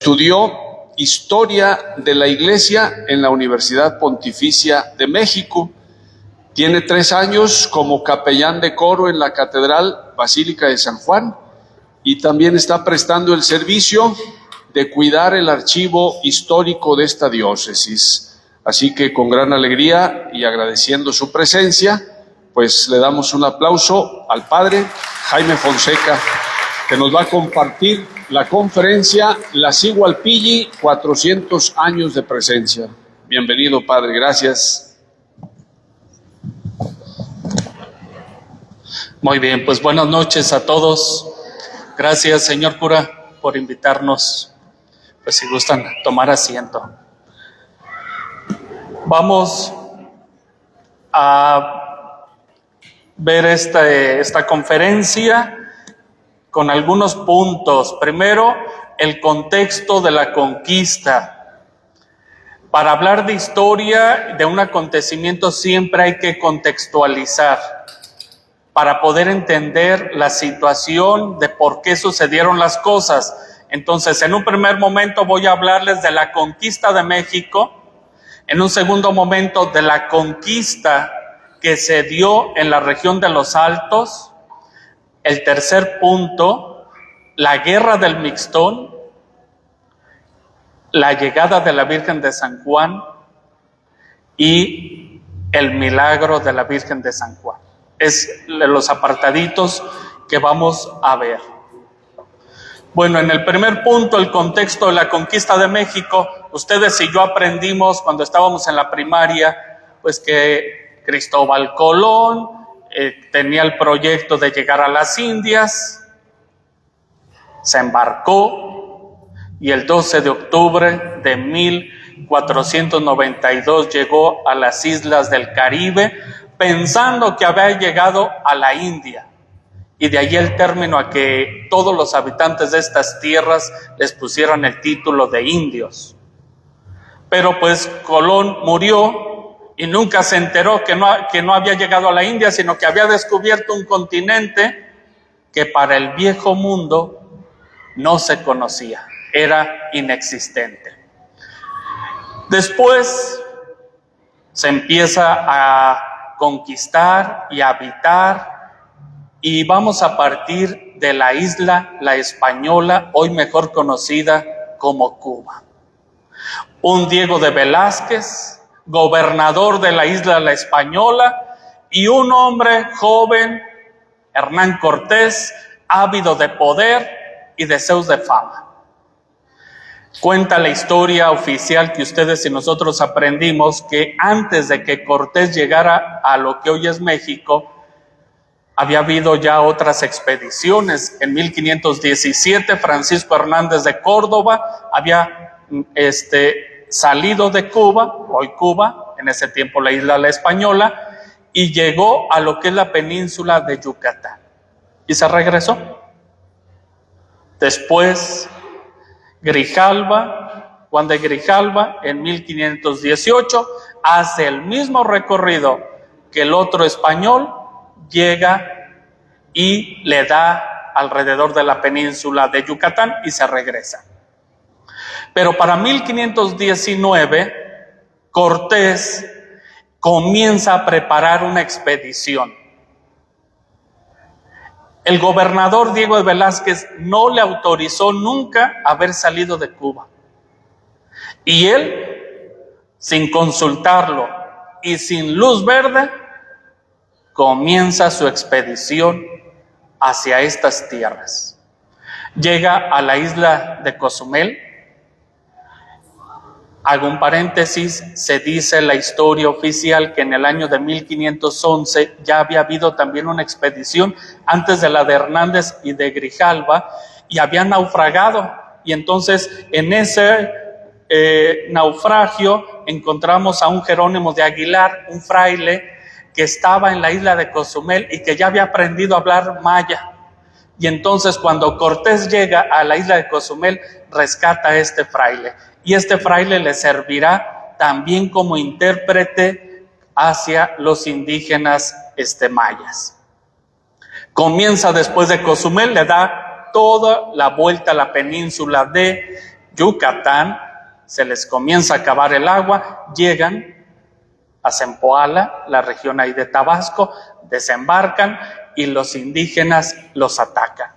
Estudió Historia de la Iglesia en la Universidad Pontificia de México. Tiene 3 años como capellán de coro en la Catedral Basílica de San Juan y también está prestando el servicio de cuidar el archivo histórico de esta diócesis. Así que con gran alegría y agradeciendo su presencia, pues le damos un aplauso al padre Jaime Fonseca, que nos va a compartir la conferencia La Sigualpilli, 400 años de presencia. Bienvenido, padre, gracias. Muy bien, pues buenas noches a todos. Gracias, señor cura, por invitarnos. Pues si gustan tomar asiento. Vamos a ver esta conferencia con algunos puntos. Primero, el contexto de la conquista. Para hablar de historia, de un acontecimiento, siempre hay que contextualizar para poder entender la situación de por qué sucedieron las cosas. Entonces, en un primer momento voy a hablarles de la conquista de México, en un segundo momento de la conquista que se dio en la región de los Altos, el tercer punto, la guerra del Mixtón, la llegada de la Virgen de San Juan y el milagro de la Virgen de San Juan. Es los apartaditos que vamos a ver. Bueno, en el primer punto, el contexto de la conquista de México, ustedes y yo aprendimos cuando estábamos en la primaria, pues que Cristóbal Colón tenía el proyecto de llegar a las Indias, se embarcó y el 12 de octubre de 1492 llegó a las islas del Caribe, pensando que había llegado a la India, y de allí el término a que todos los habitantes de estas tierras les pusieran el título de indios. Pero pues Colón murió y nunca se enteró que no había llegado a la India, sino que había descubierto un continente que para el viejo mundo no se conocía, era inexistente. Después se empieza a conquistar y habitar, y vamos a partir de la isla La Española, hoy mejor conocida como Cuba. Un Diego de Velázquez, gobernador de la isla La Española, y un hombre joven, Hernán Cortés, ávido de poder y deseos de fama. Cuenta la historia oficial que ustedes y nosotros aprendimos que antes de que Cortés llegara a lo que hoy es México, había habido ya otras expediciones. En 1517, Francisco Hernández de Córdoba había salido de Cuba, hoy Cuba, en ese tiempo la isla La Española, y llegó a lo que es la península de Yucatán. Y se regresó. Después, Juan de Grijalva, en 1518, hace el mismo recorrido que el otro español, llega y le da alrededor de la península de Yucatán y se regresa. Pero para 1519, Cortés comienza a preparar una expedición. El gobernador Diego de Velázquez no le autorizó nunca haber salido de Cuba. Y él, sin consultarlo y sin luz verde, comienza su expedición hacia estas tierras. Llega a la isla de Cozumel. Hago un paréntesis, se dice en la historia oficial que en el año de 1511 ya había habido también una expedición antes de la de Hernández y de Grijalva, y habían naufragado, y entonces en ese naufragio encontramos a un Jerónimo de Aguilar, un fraile que estaba en la isla de Cozumel y que ya había aprendido a hablar maya. Y entonces cuando Cortés llega a la isla de Cozumel, rescata a este fraile. Y este fraile le servirá también como intérprete hacia los indígenas mayas. Comienza después de Cozumel, le da toda la vuelta a la península de Yucatán, se les comienza a acabar el agua, llegan a Zempoala, la región ahí de Tabasco, desembarcan y los indígenas los atacan.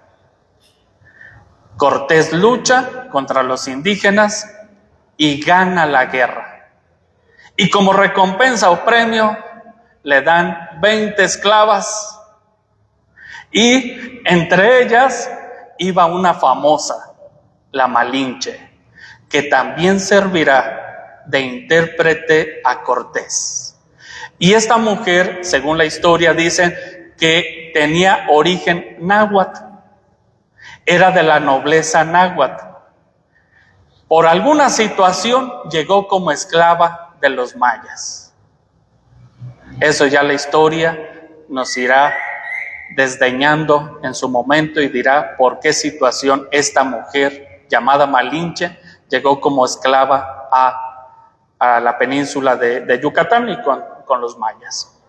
Cortés lucha contra los indígenas y gana la guerra. Y como recompensa o premio, le dan 20 esclavas y entre ellas iba una famosa, la Malinche, que también servirá de intérprete a Cortés. Y esta mujer, según la historia, dice que tenía origen náhuatl, era de la nobleza náhuatl. Por alguna situación llegó como esclava de los mayas. Eso ya la historia nos irá desdeñando en su momento y dirá por qué situación esta mujer llamada Malinche llegó como esclava a la península de Yucatán y con los mayas.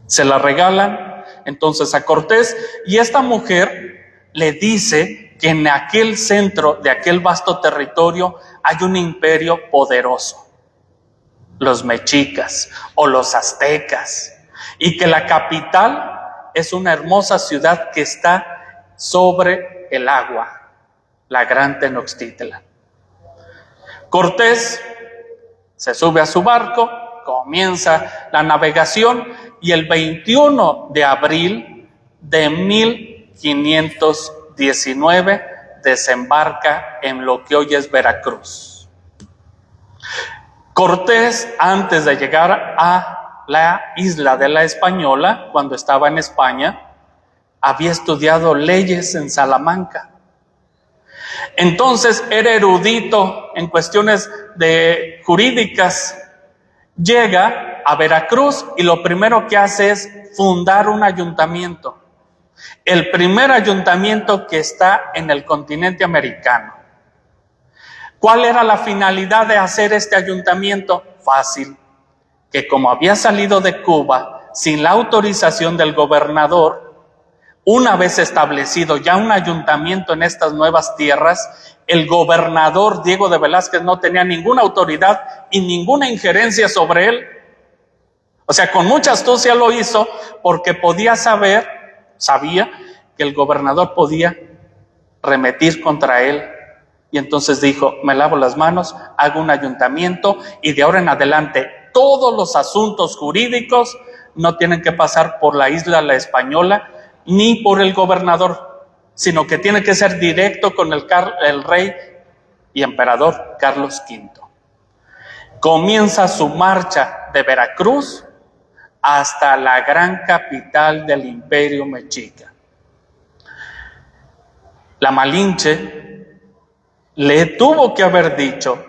Se la regalan entonces a Cortés y esta mujer le dice que en aquel centro de aquel vasto territorio hay un imperio poderoso, los mexicas o los aztecas, y que la capital es una hermosa ciudad que está sobre el agua, la Gran Tenochtitlan. Cortés se sube a su barco, comienza la navegación y el 21 de abril de 1519 desembarca en lo que hoy es Veracruz. Cortés, antes de llegar a la isla de la Española, cuando estaba en España, había estudiado leyes en Salamanca. Entonces era erudito en cuestiones jurídicas. Llega a Veracruz y lo primero que hace es fundar un ayuntamiento. El primer ayuntamiento que está en el continente americano. ¿Cuál era la finalidad de hacer este ayuntamiento? Fácil, que como había salido de Cuba sin la autorización del gobernador, una vez establecido ya un ayuntamiento en estas nuevas tierras, el gobernador Diego de Velázquez no tenía ninguna autoridad y ninguna injerencia sobre él. O sea, con mucha astucia lo hizo porque sabía que el gobernador podía remitir contra él. Y entonces dijo, me lavo las manos, hago un ayuntamiento y de ahora en adelante todos los asuntos jurídicos no tienen que pasar por la isla La Española ni por el gobernador, sino que tiene que ser directo con el rey y emperador Carlos V. Comienza su marcha de Veracruz hasta la gran capital del imperio mexica. La Malinche le tuvo que haber dicho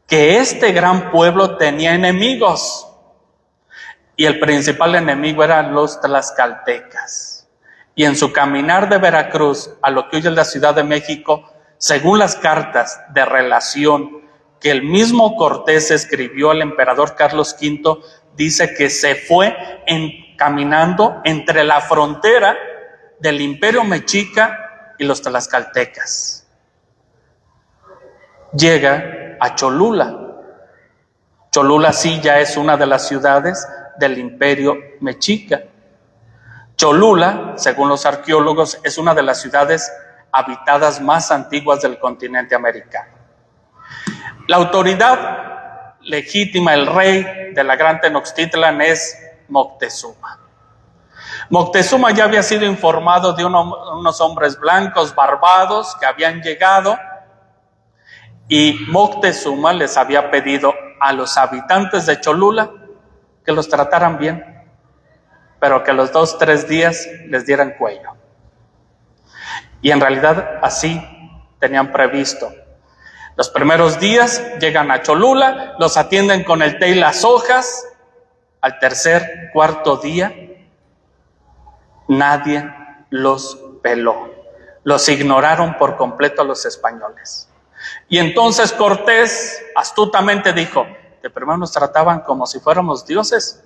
que este gran pueblo tenía enemigos y el principal enemigo eran los tlaxcaltecas. Y en su caminar de Veracruz a lo que hoy es la Ciudad de México, según las cartas de relación que el mismo Cortés escribió al emperador Carlos V, dice que se fue caminando entre la frontera del imperio mexica y los tlaxcaltecas. Llega a Cholula. Cholula sí ya es una de las ciudades del imperio mexica. Cholula, según los arqueólogos, es una de las ciudades habitadas más antiguas del continente americano. La autoridad legítima, el rey de la Gran Tenochtitlan es Moctezuma. Moctezuma ya había sido informado de unos hombres blancos barbados que habían llegado y Moctezuma les había pedido a los habitantes de Cholula que los trataran bien, pero que los 2-3 días les dieran cuello. Y en realidad así tenían previsto. Los primeros días llegan a Cholula, los atienden con el té y las hojas. Al tercer, cuarto día, nadie los peló. Los ignoraron por completo a los españoles. Y entonces Cortés astutamente dijo, de primero nos trataban como si fuéramos dioses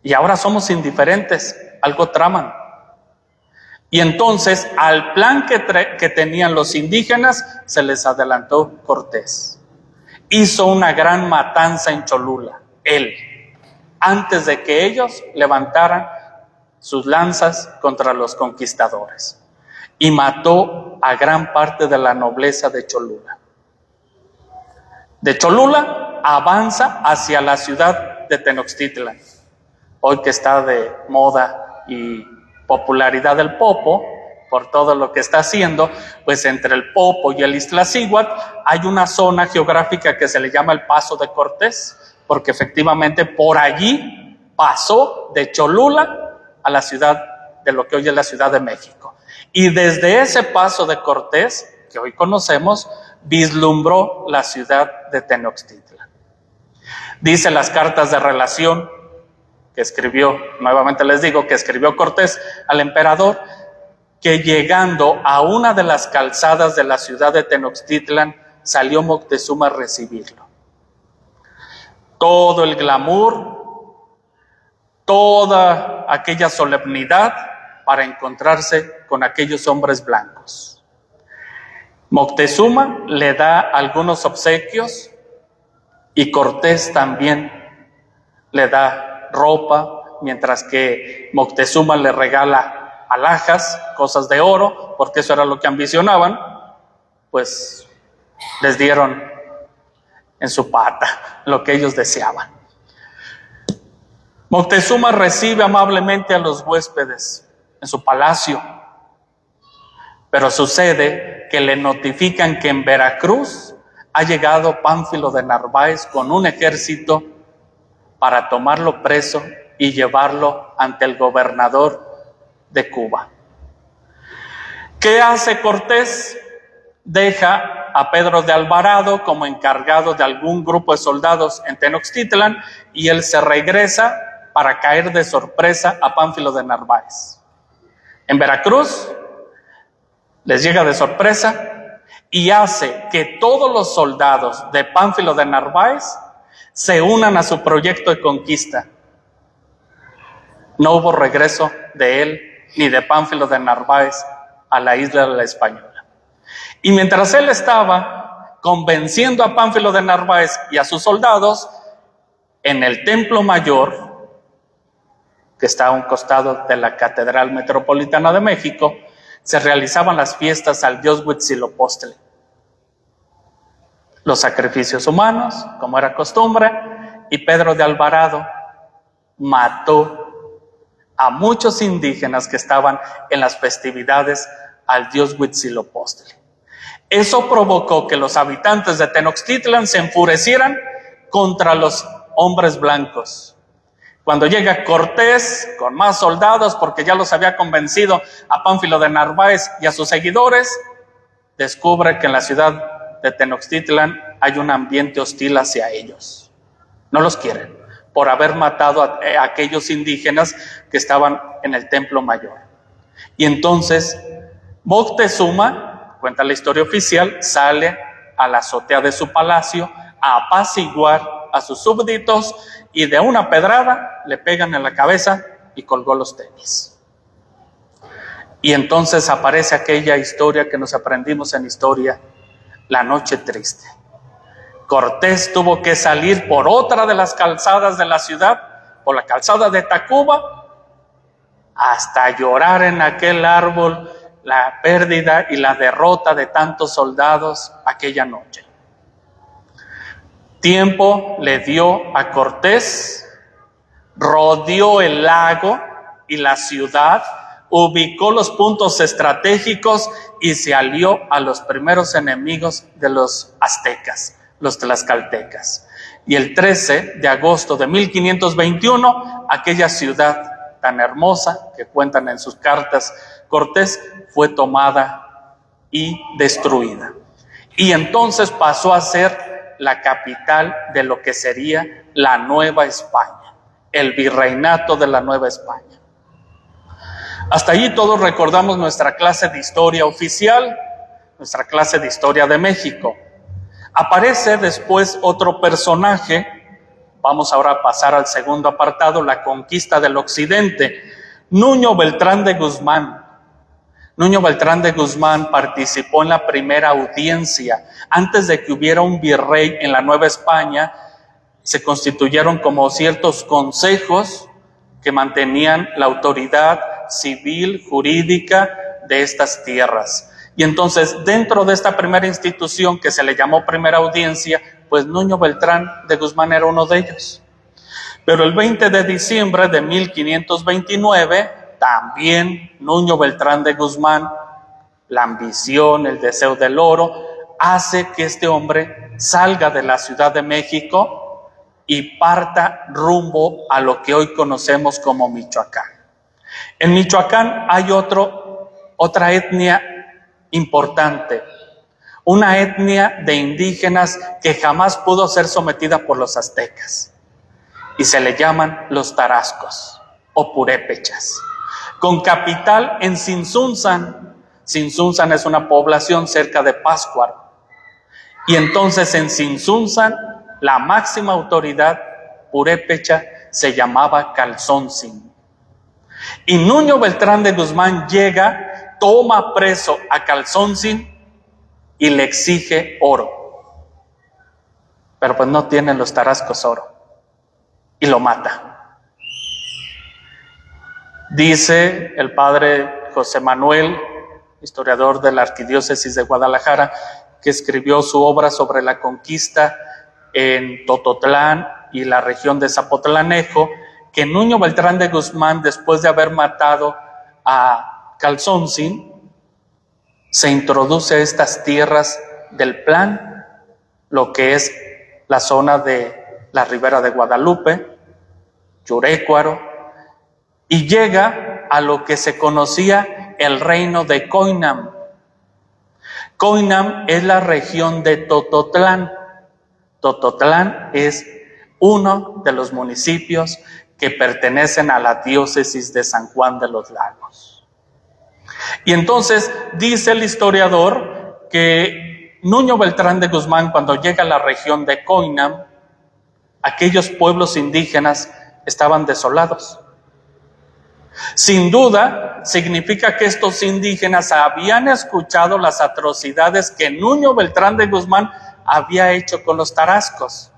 y ahora somos indiferentes, algo traman. Y entonces al plan que tenían los indígenas se les adelantó Cortés. Hizo una gran matanza en Cholula, él, antes de que ellos levantaran sus lanzas contra los conquistadores. Y mató a gran parte de la nobleza de Cholula. De Cholula avanza hacia la ciudad de Tenochtitlan, hoy que está de moda y popularidad del Popo, por todo lo que está haciendo, pues entre el Popo y el Iztaccíhuatl hay una zona geográfica que se le llama el Paso de Cortés, porque efectivamente por allí pasó de Cholula a la ciudad de lo que hoy es la Ciudad de México. Y desde ese Paso de Cortés, que hoy conocemos, vislumbró la ciudad de Tenochtitlan. Dice las cartas de relación que escribió, nuevamente les digo, que escribió Cortés al emperador, que llegando a una de las calzadas de la ciudad de Tenochtitlan, salió Moctezuma a recibirlo. Todo el glamour, toda aquella solemnidad para encontrarse con aquellos hombres blancos. Moctezuma le da algunos obsequios y Cortés también le da ropa, mientras que Moctezuma le regala alhajas, cosas de oro, porque eso era lo que ambicionaban, pues les dieron en su pata lo que ellos deseaban. Moctezuma recibe amablemente a los huéspedes en su palacio, pero sucede que le notifican que en Veracruz ha llegado Pánfilo de Narváez con un ejército para tomarlo preso y llevarlo ante el gobernador de Cuba. ¿Qué hace Cortés? Deja a Pedro de Alvarado como encargado de algún grupo de soldados en Tenochtitlan y él se regresa para caer de sorpresa a Pánfilo de Narváez. En Veracruz les llega de sorpresa y hace que todos los soldados de Pánfilo de Narváez se unan a su proyecto de conquista. No hubo regreso de él ni de Pánfilo de Narváez a la isla de la Española. Y mientras él estaba convenciendo a Pánfilo de Narváez y a sus soldados, en el Templo Mayor, que está a un costado de la Catedral Metropolitana de México, se realizaban las fiestas al dios Huitzilopochtli. Los sacrificios humanos, como era costumbre, y Pedro de Alvarado mató a muchos indígenas que estaban en las festividades al dios Huitzilopochtli. Eso provocó que los habitantes de Tenochtitlan se enfurecieran contra los hombres blancos. Cuando llega Cortés con más soldados, porque ya los había convencido a Pánfilo de Narváez y a sus seguidores, descubre que en la ciudad de Tenochtitlan hay un ambiente hostil hacia ellos. No los quieren, por haber matado a aquellos indígenas que estaban en el Templo Mayor. Y entonces Moctezuma, cuenta la historia oficial, sale a la azotea de su palacio a apaciguar a sus súbditos y de una pedrada le pegan en la cabeza y colgó los tenis. Y entonces aparece aquella historia que nos aprendimos en historia, la noche triste. Cortés tuvo que salir por otra de las calzadas de la ciudad, por la calzada de Tacuba, hasta llorar en aquel árbol la pérdida y la derrota de tantos soldados aquella noche. Tiempo le dio a Cortés, rodeó el lago y la ciudad, ubicó los puntos estratégicos y se alió a los primeros enemigos de los aztecas, los tlaxcaltecas. Y el 13 de agosto de 1521, aquella ciudad tan hermosa que cuentan en sus cartas Cortés fue tomada y destruida. Y entonces pasó a ser la capital de lo que sería la Nueva España, el virreinato de la Nueva España. Hasta allí todos recordamos nuestra clase de historia oficial, nuestra clase de historia de México. Aparece después otro personaje. Vamos ahora a pasar al segundo apartado, la conquista del occidente. Nuño Beltrán de Guzmán. Nuño Beltrán de Guzmán participó en la primera audiencia. Antes de que hubiera un virrey en la Nueva España, se constituyeron como ciertos consejos que mantenían la autoridad civil, jurídica de estas tierras. Y entonces, dentro de esta primera institución que se le llamó primera audiencia, pues Nuño Beltrán de Guzmán era uno de ellos. Pero el 20 de diciembre de 1529, también Nuño Beltrán de Guzmán, la ambición, el deseo del oro, hace que este hombre salga de la Ciudad de México y parta rumbo a lo que hoy conocemos como Michoacán. En Michoacán hay otra etnia importante, una etnia de indígenas que jamás pudo ser sometida por los aztecas, y se le llaman los tarascos o purépechas, con capital en Tzintzuntzan. Tzintzuntzan es una población cerca de Pátzcuaro, y entonces en Tzintzuntzan la máxima autoridad purépecha se llamaba Calzontzin. Y Nuño Beltrán de Guzmán llega, toma preso a Calzontzin y le exige oro. Pero pues no tienen los tarascos oro y lo mata. Dice el padre José Manuel, historiador de la Arquidiócesis de Guadalajara, que escribió su obra sobre la conquista en Tototlán y la región de Zapotlanejo, que Nuño Beltrán de Guzmán, después de haber matado a Calzontzin, se introduce a estas tierras del Plan, lo que es la zona de la Ribera de Guadalupe, Yurécuaro, y llega a lo que se conocía el reino de Coinam. Coinam es la región de Tototlán. Tototlán es uno de los municipios que pertenecen a la diócesis de San Juan de los Lagos. Y entonces dice el historiador que Nuño Beltrán de Guzmán, cuando llega a la región de Coinam, aquellos pueblos indígenas estaban desolados. Sin duda, significa que estos indígenas habían escuchado las atrocidades que Nuño Beltrán de Guzmán había hecho con los tarascos.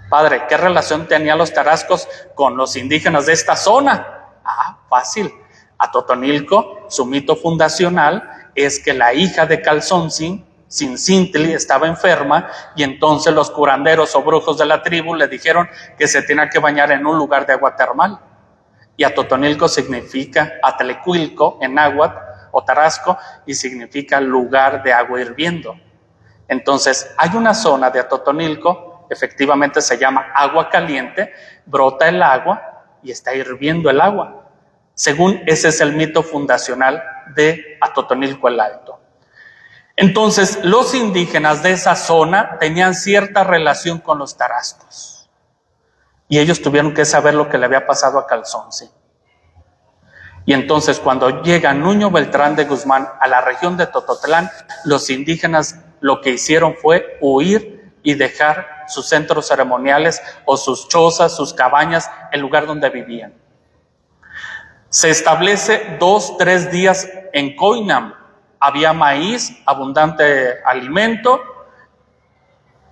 Padre, ¿qué relación tenían los tarascos con los indígenas de esta zona? Fácil. A Totonilco, su mito fundacional es que la hija de Calzontzin, Tzintzintli, estaba enferma, y entonces los curanderos o brujos de la tribu le dijeron que se tenía que bañar en un lugar de agua termal. Y Atotonilco significa Atlecuilco en náhuatl o tarasco, y significa lugar de agua hirviendo. Entonces hay una zona de Atotonilco, efectivamente se llama agua caliente, brota el agua y está hirviendo el agua. Según ese es el mito fundacional de Atotonilco el Alto. Entonces los indígenas de esa zona tenían cierta relación con los tarascos, y ellos tuvieron que saber lo que le había pasado a Calzontzin. Y entonces cuando llega Nuño Beltrán de Guzmán a la región de Tototlán, los indígenas lo que hicieron fue huir y dejar sus centros ceremoniales o sus chozas, sus cabañas, el lugar donde vivían. Se establece 2-3 días en Coinam. Había maíz, abundante alimento,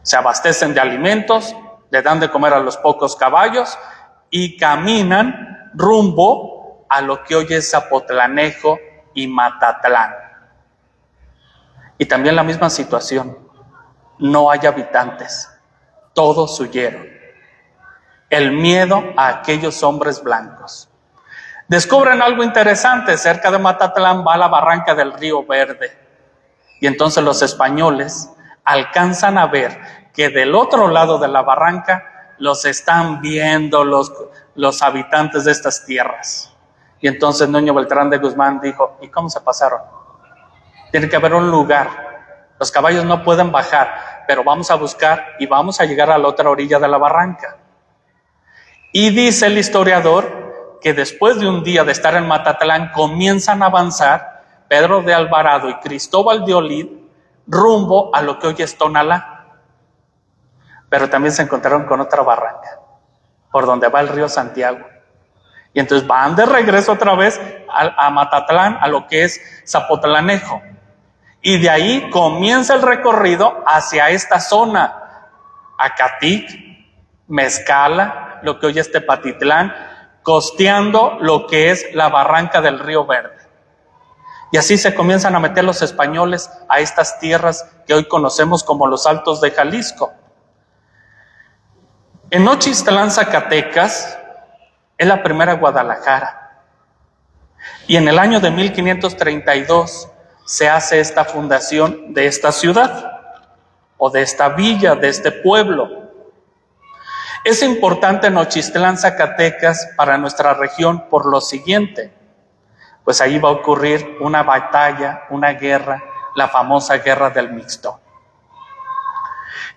se abastecen de alimentos, le dan de comer a los pocos caballos y caminan rumbo a lo que hoy es Zapotlanejo y Matatlán. Y también la misma situación, no hay habitantes, todos huyeron. El miedo a aquellos hombres blancos. Descubren algo interesante, cerca de Matatlán va la barranca del Río Verde. Y entonces los españoles alcanzan a ver que del otro lado de la barranca los están viendo los habitantes de estas tierras. Y entonces Nuño Beltrán de Guzmán dijo, ¿y cómo se pasaron? Tiene que haber un lugar. Los caballos no pueden bajar, pero vamos a buscar y vamos a llegar a la otra orilla de la barranca. Y dice el historiador que después de un día de estar en Matatlán comienzan a avanzar Pedro de Alvarado y Cristóbal de Olid rumbo a lo que hoy es Tonalá. Pero también se encontraron con otra barranca, por donde va el río Santiago. Y entonces van de regreso otra vez a Matatlán, a lo que es Zapotlanejo. Y de ahí comienza el recorrido hacia esta zona, Acatic, Mezcala, lo que hoy es Tepatitlán, costeando lo que es la barranca del Río Verde. Y así se comienzan a meter los españoles a estas tierras que hoy conocemos como los Altos de Jalisco. En Nochistlán, Zacatecas, es la primera Guadalajara. Y en el año de 1532 se hace esta fundación de esta ciudad, o de esta villa, de este pueblo. Es importante Nochistlán, Zacatecas, para nuestra región por lo siguiente. Pues ahí va a ocurrir una batalla, una guerra, la famosa Guerra del Mixtón.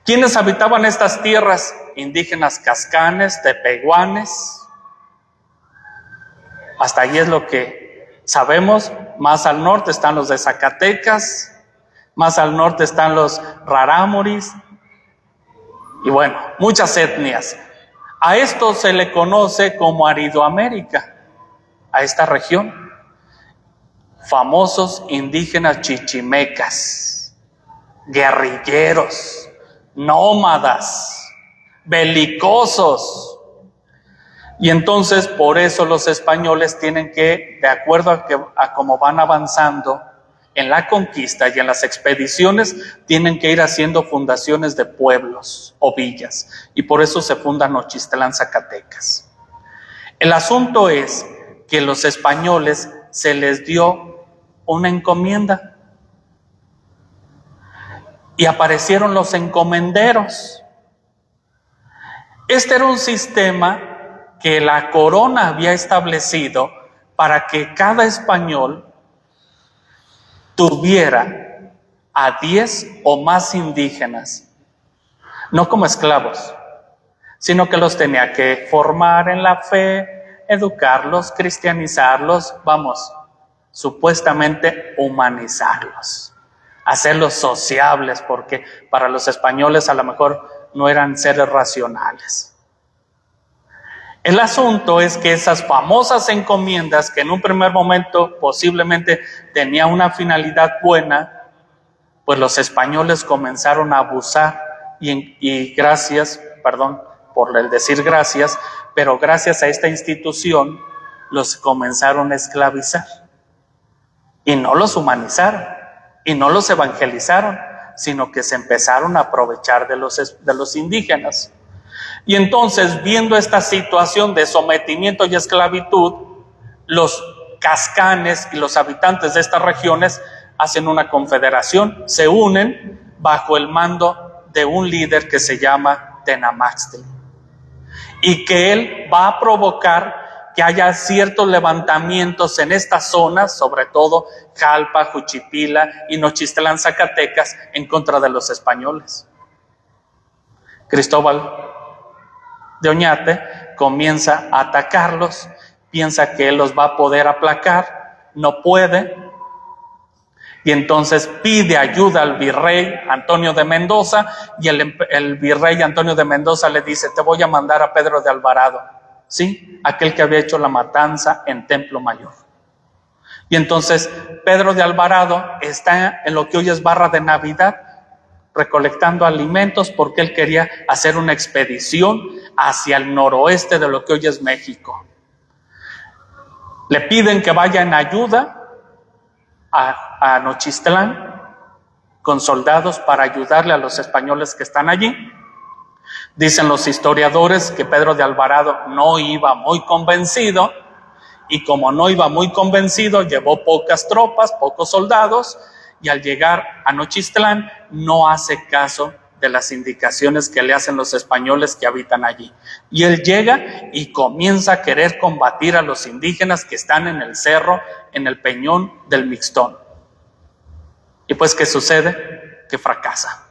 ¿Quiénes habitaban estas tierras? Indígenas cascanes, tepehuanes. Hasta ahí es lo que sabemos. Más al norte están los de Zacatecas, más al norte están los rarámuris, y bueno, muchas etnias. A esto se le conoce como Aridoamérica, a esta región. Famosos indígenas chichimecas, guerrilleros, nómadas, belicosos. Y entonces por eso los españoles tienen que, de acuerdo a cómo van avanzando en la conquista y en las expediciones, tienen que ir haciendo fundaciones de pueblos o villas. Y por eso se funda Nochistlán, Zacatecas. El asunto es que los españoles se les dio una encomienda y aparecieron los encomenderos. Este era un sistema que la corona había establecido para que cada español tuviera a 10 o más indígenas, no como esclavos, sino que los tenía que formar en la fe, educarlos, cristianizarlos, supuestamente humanizarlos, hacerlos sociables, porque para los españoles a lo mejor no eran seres racionales. El asunto es que esas famosas encomiendas, que en un primer momento posiblemente tenía una finalidad buena, pues los españoles comenzaron a abusar y gracias, perdón por el decir gracias, pero gracias a esta institución los comenzaron a esclavizar. Y no los humanizaron, y no los evangelizaron, sino que se empezaron a aprovechar de los indígenas. Y entonces, viendo esta situación de sometimiento y esclavitud, los cascanes y los habitantes de estas regiones hacen una confederación, se unen bajo el mando de un líder que se llama Tenamaxtli, y que él va a provocar que haya ciertos levantamientos en estas zonas, sobre todo Jalpa, Juchipila y Nochistlán, Zacatecas, en contra de los españoles. Cristóbal de Oñate comienza a atacarlos, piensa que él los va a poder aplacar, no puede, y entonces pide ayuda al virrey Antonio de Mendoza, y el virrey Antonio de Mendoza le dice: te voy a mandar a Pedro de Alvarado, ¿sí? Aquel que había hecho la matanza en Templo Mayor. Y entonces Pedro de Alvarado está en lo que hoy es Barra de Navidad, recolectando alimentos, porque él quería hacer una expedición hacia el noroeste de lo que hoy es México. Le piden que vaya en ayuda a Nochistlán con soldados para ayudarle a los españoles que están allí. Dicen los historiadores que Pedro de Alvarado no iba muy convencido, y como no iba muy convencido, llevó pocas tropas, pocos soldados, y al llegar a Nochistlán no hace caso de las indicaciones que le hacen los españoles que habitan allí. Y él llega y comienza a querer combatir a los indígenas que están en el cerro, en el peñón del Mixtón. Y pues, ¿qué sucede? Que fracasa.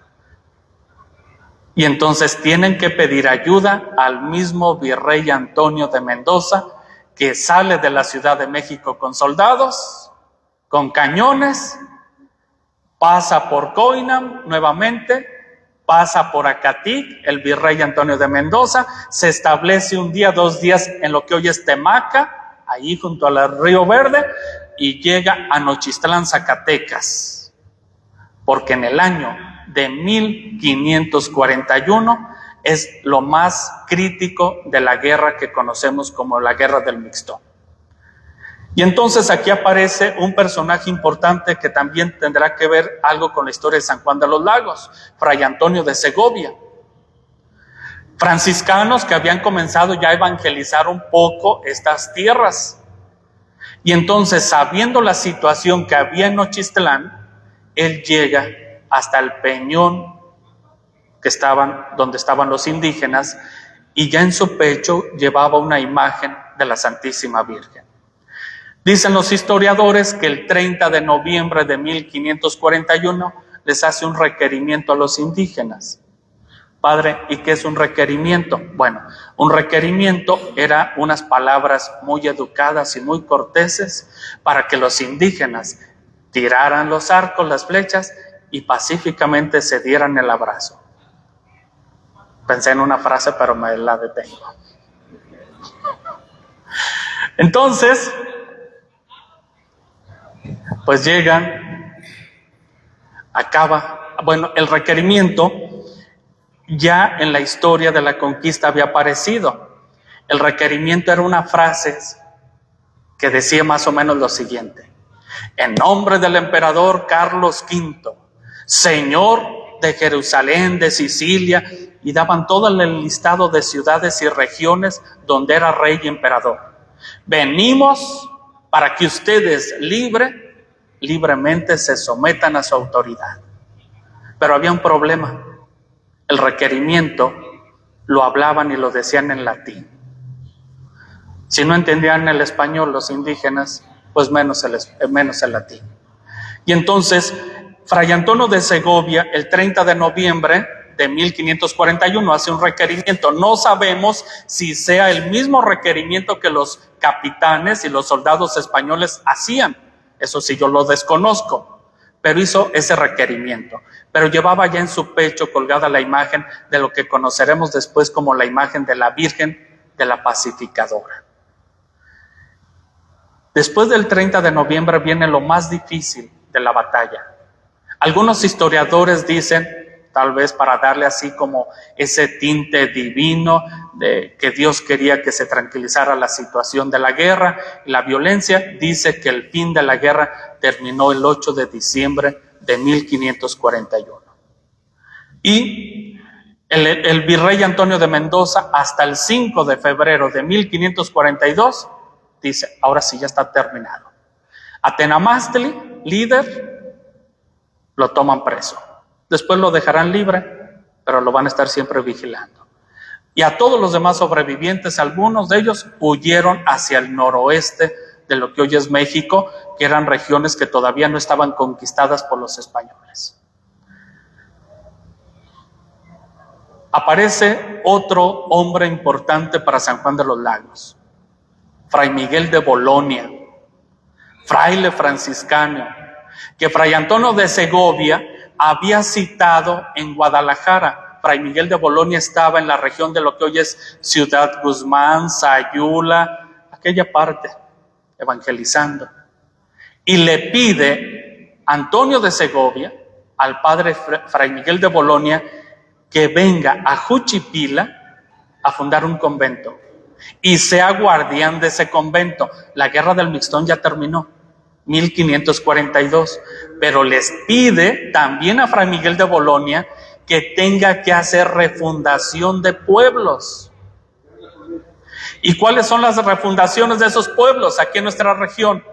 Y entonces tienen que pedir ayuda al mismo virrey Antonio de Mendoza, que sale de la Ciudad de México con soldados, con cañones, pasa por Coinam nuevamente, pasa por Acatic, el virrey Antonio de Mendoza, se establece un día, 2 días en lo que hoy es Temaca, ahí junto al Río Verde, y llega a Nochistlán, Zacatecas, porque en el año de 1541 es lo más crítico de la guerra que conocemos como la Guerra del Mixtón. Y entonces aquí aparece un personaje importante que también tendrá que ver algo con la historia de San Juan de los Lagos, Fray Antonio de Segovia. Franciscanos que habían comenzado ya a evangelizar un poco estas tierras. Y entonces, sabiendo la situación que había en Nochistlán, él llega hasta el peñón donde estaban los indígenas, y ya en su pecho llevaba una imagen de la Santísima Virgen. Dicen los historiadores que el 30 de noviembre de 1541 les hace un requerimiento a los indígenas. Padre, ¿y qué es un requerimiento? Bueno, un requerimiento era unas palabras muy educadas y muy corteses para que los indígenas tiraran los arcos, las flechas y pacíficamente se dieran el abrazo. Pensé en una frase, pero me la detengo. Entonces, pues llegan, el requerimiento ya en la historia de la conquista había aparecido. El requerimiento era una frase que decía más o menos lo siguiente: en nombre del emperador Carlos V, señor de Jerusalén, de Sicilia, y daban todo el listado de ciudades y regiones donde era rey y emperador. Venimos para que ustedes libremente se sometan a su autoridad. Pero había un problema. El requerimiento lo hablaban y lo decían en latín. Si no entendían el español los indígenas, pues menos el latín. Y entonces, Fray Antonio de Segovia, el 30 de noviembre de 1541, hace un requerimiento. No sabemos si sea el mismo requerimiento que los capitanes y los soldados españoles hacían. Eso sí, yo lo desconozco, pero hizo ese requerimiento. Pero llevaba ya en su pecho colgada la imagen de lo que conoceremos después como la imagen de la Virgen de la Pacificadora. Después del 30 de noviembre viene lo más difícil de la batalla. Algunos historiadores dicen, tal vez para darle así como ese tinte divino de que Dios quería que se tranquilizara la situación de la guerra y la violencia, dice que el fin de la guerra terminó el 8 de diciembre de 1541. Y el virrey Antonio de Mendoza hasta el 5 de febrero de 1542 dice, ahora sí ya está terminado. A Tenamastli, líder, lo toman preso. Después lo dejarán libre, pero lo van a estar siempre vigilando. Y a todos los demás sobrevivientes, algunos de ellos huyeron hacia el noroeste de lo que hoy es México, que eran regiones que todavía no estaban conquistadas por los españoles. Aparece otro hombre importante para San Juan de los Lagos, Fray Miguel de Bolonia, fraile franciscano, que Fray Antonio de Segovia había citado en Guadalajara. Fray Miguel de Bolonia estaba en la región de lo que hoy es Ciudad Guzmán, Sayula, aquella parte, evangelizando. Y le pide Antonio de Segovia al padre Fray Miguel de Bolonia que venga a Juchipila a fundar un convento y sea guardián de ese convento. La guerra del Mixtón ya terminó, 1542, pero les pide también a Fray Miguel de Bolonia que tenga que hacer refundación de pueblos. ¿Y cuáles son las refundaciones de esos pueblos aquí en nuestra región?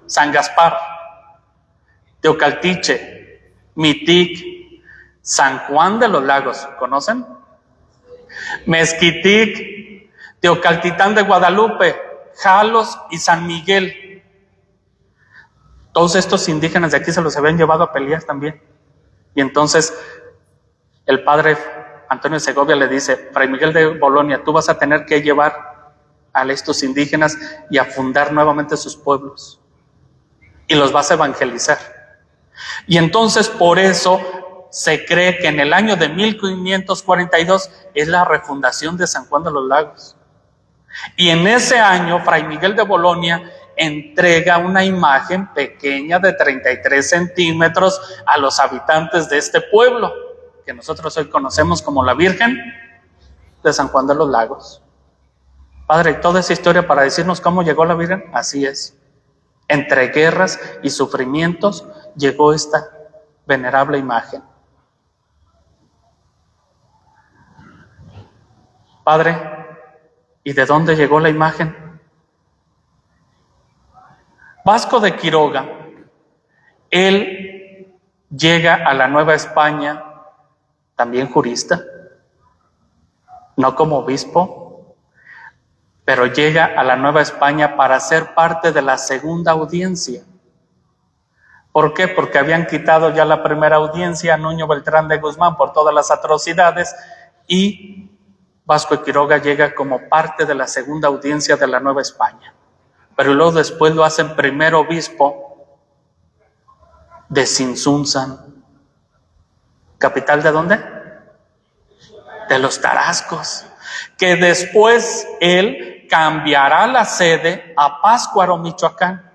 San Gaspar, Teocaltiche, Mitic, San Juan de los Lagos, ¿conocen? Mezquitic, Teocaltitán de Guadalupe, Jalos y San Miguel. Todos estos indígenas de aquí se los habían llevado a pelear también. Y entonces el padre Antonio de Segovia le dice, Fray Miguel de Bolonia, tú vas a tener que llevar a estos indígenas y a fundar nuevamente sus pueblos. Y los vas a evangelizar. Y entonces por eso se cree que en el año de 1542 es la refundación de San Juan de los Lagos. Y en ese año, Fray Miguel de Bolonia entrega una imagen pequeña de 33 centímetros a los habitantes de este pueblo, que nosotros hoy conocemos como la Virgen de San Juan de los Lagos. Padre, toda esa historia para decirnos cómo llegó la Virgen, así es. Entre guerras y sufrimientos llegó esta venerable imagen. Padre, ¿y de dónde llegó la imagen? Vasco de Quiroga, él llega a la Nueva España, también jurista, no como obispo, pero llega a la Nueva España para ser parte de la segunda audiencia. ¿Por qué? Porque habían quitado ya la primera audiencia a Nuño Beltrán de Guzmán por todas las atrocidades, y Vasco de Quiroga llega como parte de la segunda audiencia de la Nueva España. Pero luego después lo hacen primer obispo de Tzintzuntzan. ¿Capital de dónde? De los Tarascos. Que después él cambiará la sede a Pátzcuaro, Michoacán.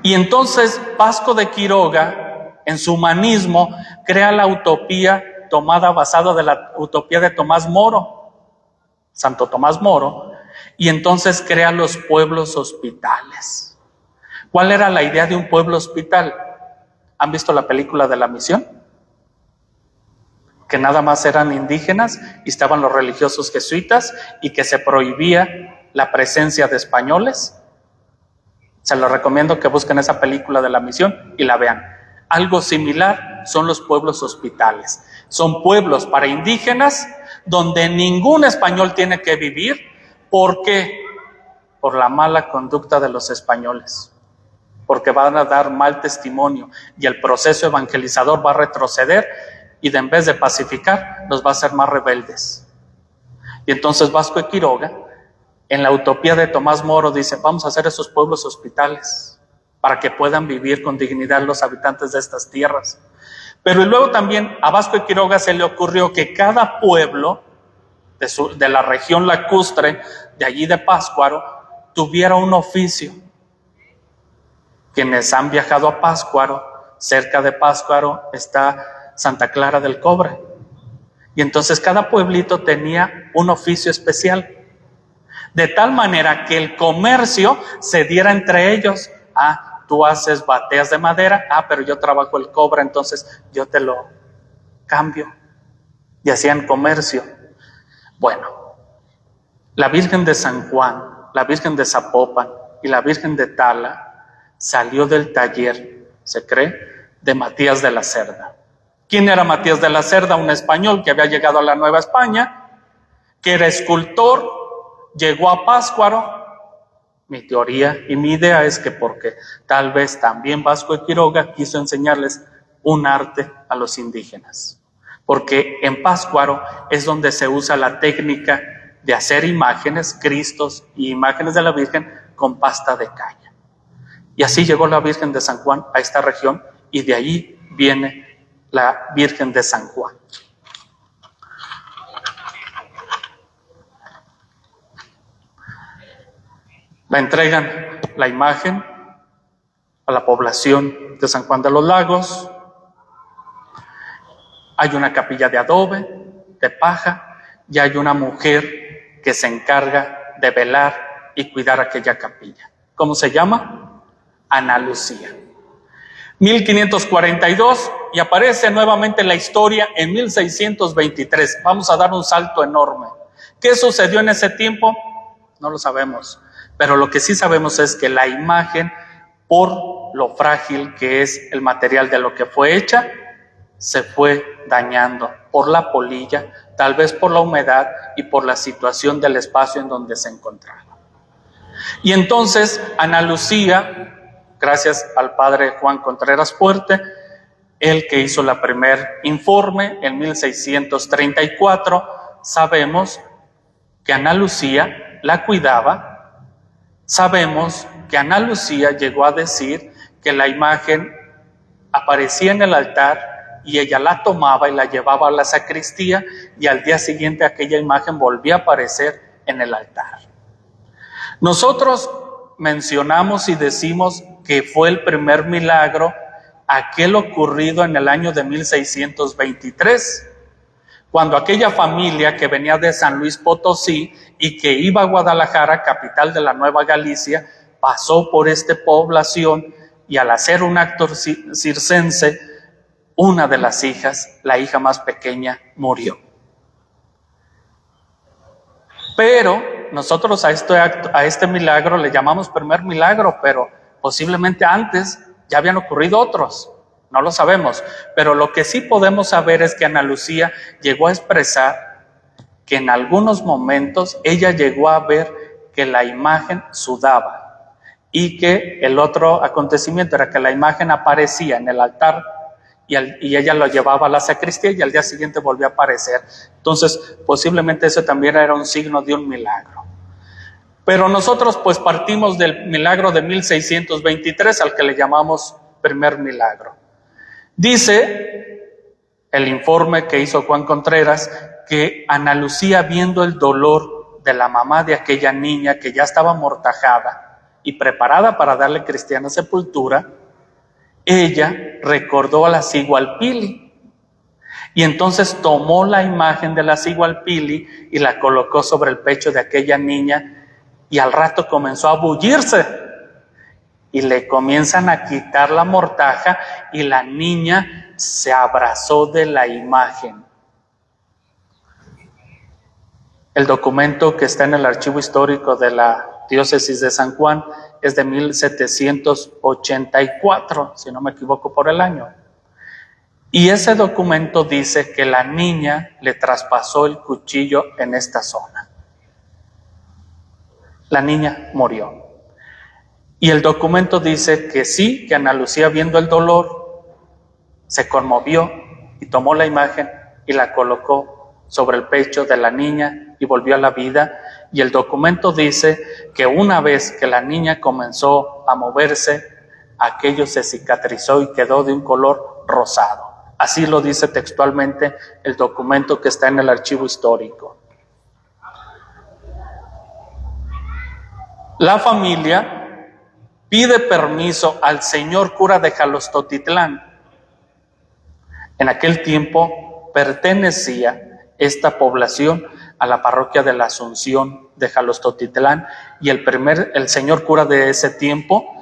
Y entonces Vasco de Quiroga, en su humanismo, crea la utopía basada de la utopía de Tomás Moro, Santo Tomás Moro, y entonces crea los pueblos hospitales. ¿Cuál era la idea de un pueblo hospital? ¿Han visto la película de La Misión? Que nada más eran indígenas y estaban los religiosos jesuitas y que se prohibía la presencia de españoles. Se los recomiendo que busquen esa película de La Misión y la vean. Algo similar son los pueblos hospitales. Son pueblos para indígenas donde ningún español tiene que vivir. ¿Por qué? Por la mala conducta de los españoles. Porque van a dar mal testimonio y el proceso evangelizador va a retroceder y en vez de pacificar, los va a hacer más rebeldes. Y entonces Vasco de Quiroga, en la utopía de Tomás Moro, dice, vamos a hacer esos pueblos hospitales para que puedan vivir con dignidad los habitantes de estas tierras. Pero luego también a Vasco de Quiroga se le ocurrió que cada pueblo de la región lacustre, de allí de Pátzcuaro, tuviera un oficio. Quienes han viajado a Pátzcuaro, cerca de Pátzcuaro está Santa Clara del Cobre. Y entonces cada pueblito tenía un oficio especial. De tal manera que el comercio se diera entre ellos. Tú haces bateas de madera, pero yo trabajo el cobre, entonces yo te lo cambio. Y hacían comercio. Bueno, la Virgen de San Juan, la Virgen de Zapopan y la Virgen de Tala salió del taller, se cree, de Matías de la Cerda. ¿Quién era Matías de la Cerda? Un español que había llegado a la Nueva España, que era escultor, llegó a Pátzcuaro. Mi teoría y mi idea es que porque tal vez también Vasco de Quiroga quiso enseñarles un arte a los indígenas. Porque en Pátzcuaro es donde se usa la técnica de hacer imágenes, cristos y imágenes de la Virgen con pasta de caña. Y así llegó la Virgen de San Juan a esta región y de allí viene la Virgen de San Juan. La entregan la imagen a la población de San Juan de los Lagos. Hay una capilla de adobe, de paja, y hay una mujer que se encarga de velar y cuidar aquella capilla. ¿Cómo se llama? Ana Lucía. 1542, y aparece nuevamente la historia en 1623. Vamos a dar un salto enorme. ¿Qué sucedió en ese tiempo? No lo sabemos. Pero lo que sí sabemos es que la imagen, por lo frágil que es el material de lo que fue hecha, se fue dañando por la polilla, tal vez por la humedad y por la situación del espacio en donde se encontraba. Y entonces Ana Lucía, gracias al padre Juan Contreras Fuerte, él que hizo la primer informe en 1634, sabemos que Ana Lucía la cuidaba. Sabemos que Ana Lucía llegó a decir que la imagen aparecía en el altar y ella la tomaba y la llevaba a la sacristía, y al día siguiente aquella imagen volvía a aparecer en el altar. Nosotros mencionamos y decimos que fue el primer milagro aquel ocurrido en el año de 1623, cuando aquella familia que venía de San Luis Potosí y que iba a Guadalajara, capital de la Nueva Galicia, pasó por esta población, y al hacer un acto circense, una de las hijas, la hija más pequeña, murió. Pero nosotros a este milagro le llamamos primer milagro, pero posiblemente antes ya habían ocurrido otros, no lo sabemos. Pero lo que sí podemos saber es que Ana Lucía llegó a expresar que en algunos momentos ella llegó a ver que la imagen sudaba, y que el otro acontecimiento era que la imagen aparecía en el altar y ella lo llevaba a la sacristía y al día siguiente volvió a aparecer. Entonces, posiblemente eso también era un signo de un milagro. Pero nosotros pues partimos del milagro de 1623, al que le llamamos primer milagro. Dice el informe que hizo Juan Contreras que Ana Lucía, viendo el dolor de la mamá de aquella niña que ya estaba amortajada y preparada para darle cristiana sepultura, ella recordó a la Sigualpili, y entonces tomó la imagen de la Sigualpili y la colocó sobre el pecho de aquella niña, y al rato comenzó a bullirse y le comienzan a quitar la mortaja y la niña se abrazó de la imagen. El documento que está en el archivo histórico de la diócesis de San Juan es de 1784, si no me equivoco por el año. Y ese documento dice que la niña le traspasó el cuchillo en esta zona. La niña murió. Y el documento dice que sí, que Ana Lucía, viendo el dolor, se conmovió y tomó la imagen y la colocó sobre el pecho de la niña y volvió a la vida. Y el documento dice que una vez que la niña comenzó a moverse, aquello se cicatrizó y quedó de un color rosado. Así lo dice textualmente el documento que está en el archivo histórico. La familia pide permiso al señor cura de Jalostotitlán. En aquel tiempo pertenecía esta población a la parroquia de la Asunción de Jalostotitlán, y el señor cura de ese tiempo,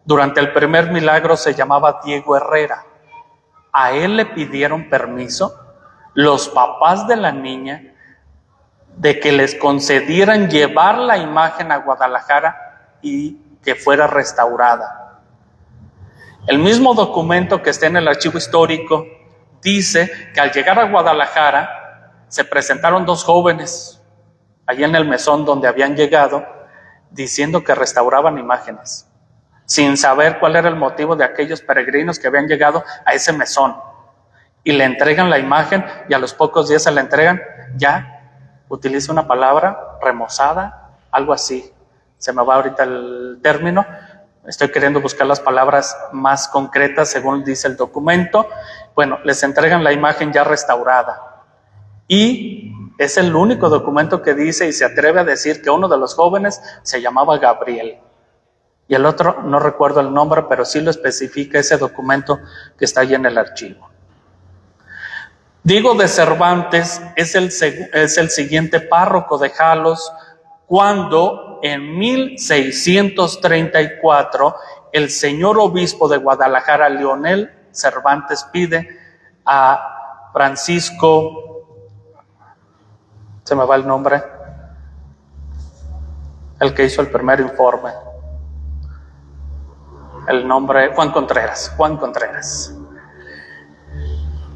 durante el primer milagro, se llamaba Diego Herrera. A él le pidieron permiso los papás de la niña de que les concedieran llevar la imagen a Guadalajara y que fuera restaurada. El mismo documento que está en el archivo histórico dice que al llegar a Guadalajara se presentaron dos jóvenes allí en el mesón donde habían llegado, diciendo que restauraban imágenes, sin saber cuál era el motivo de aquellos peregrinos que habían llegado a ese mesón. Y le entregan la imagen, y a los pocos días se la entregan, ya utiliza una palabra, remozada, algo así. Se me va ahorita el término, estoy queriendo buscar las palabras más concretas según dice el documento. Bueno, les entregan la imagen ya restaurada. Y es el único documento que dice y se atreve a decir que uno de los jóvenes se llamaba Gabriel. Y el otro, no recuerdo el nombre, pero sí lo especifica ese documento que está allí en el archivo. Diego de Cervantes es el siguiente párroco de Jalos, cuando en 1634 el señor obispo de Guadalajara, Leonel Cervantes, pide a Francisco, se me va el nombre, el que hizo el primer informe, el nombre, Juan Contreras.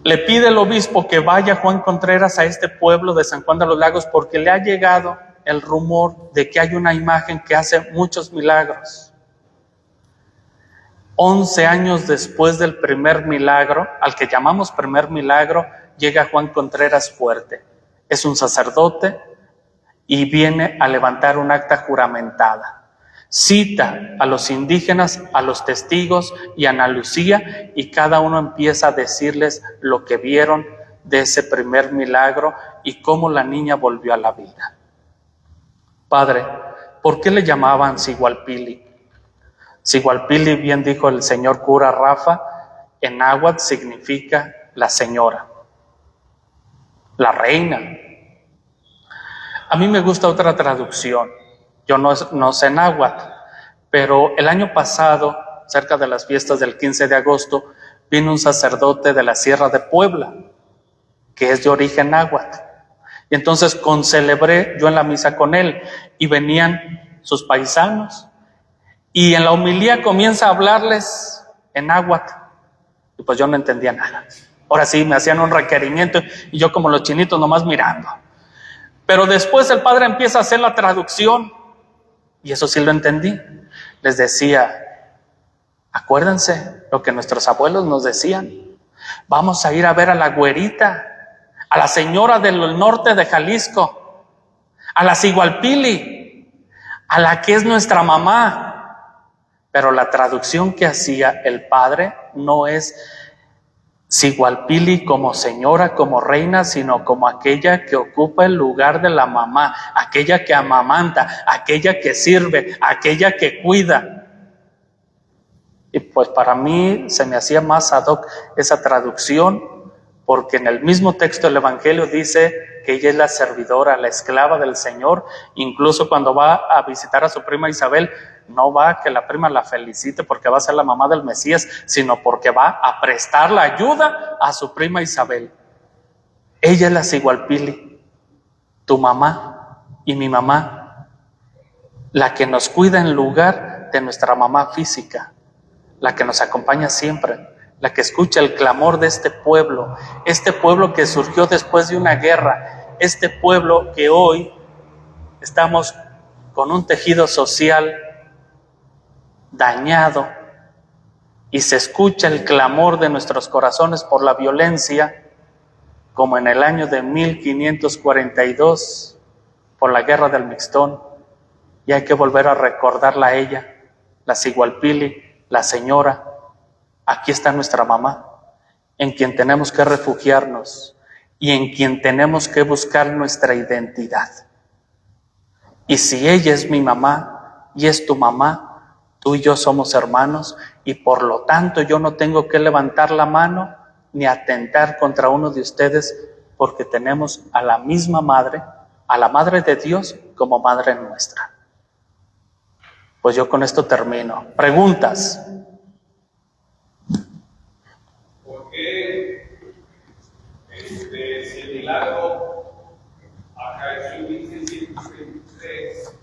Le pide el obispo que vaya Juan Contreras a este pueblo de San Juan de los Lagos, porque le ha llegado el rumor de que hay una imagen que hace muchos milagros. 11 años después del primer milagro, al que llamamos primer milagro, llega Juan Contreras Fuerte. Es un sacerdote y viene a levantar un acta juramentada. Cita a los indígenas, a los testigos y a Ana Lucía, y cada uno empieza a decirles lo que vieron de ese primer milagro y cómo la niña volvió a la vida. Padre, ¿por qué le llamaban Sigualpili? Sigualpili, bien dijo el señor cura Rafa, en náhuatl significa la señora, la reina. A mí me gusta otra traducción. Yo no sé náhuatl, pero el año pasado, cerca de las fiestas del 15 de agosto, vino un sacerdote de la Sierra de Puebla, que es de origen náhuatl. Y entonces concelebré yo en la misa con él, y venían sus paisanos, y en la homilía comienza a hablarles en náhuatl, y pues yo no entendía nada. Ahora sí, me hacían un requerimiento, y yo como los chinitos nomás mirando. Pero después el padre empieza a hacer la traducción, y eso sí lo entendí. Les decía, acuérdense lo que nuestros abuelos nos decían. Vamos a ir a ver a la güerita, a la señora del norte de Jalisco, a la Sigualpili, a la que es nuestra mamá. Pero la traducción que hacía el padre no es Sigualpili como señora, como reina, sino como aquella que ocupa el lugar de la mamá, aquella que amamanta, aquella que sirve, aquella que cuida. Y pues para mí se me hacía más ad hoc esa traducción, porque en el mismo texto del Evangelio dice que ella es la servidora, la esclava del Señor. Incluso cuando va a visitar a su prima Isabel, no va a que la prima la felicite porque va a ser la mamá del Mesías, sino porque va a prestar la ayuda a su prima Isabel. Ella es la Sigualpili, tu mamá y mi mamá, la que nos cuida en lugar de nuestra mamá física, la que nos acompaña siempre, la que escucha el clamor de este pueblo que surgió después de una guerra, este pueblo que hoy estamos con un tejido social dañado, y se escucha el clamor de nuestros corazones por la violencia, como en el año de 1542, por la guerra del Mixtón, y hay que volver a recordarla a ella, la Sigualpili, la señora. Aquí está nuestra mamá, en quien tenemos que refugiarnos y en quien tenemos que buscar nuestra identidad. Y si ella es mi mamá y es tu mamá, tú y yo somos hermanos, y por lo tanto yo no tengo que levantar la mano ni atentar contra uno de ustedes, porque tenemos a la misma madre, a la madre de Dios como madre nuestra. Pues yo con esto termino. ¿Preguntas? ¿Por qué si el milagro acaeció en 1623,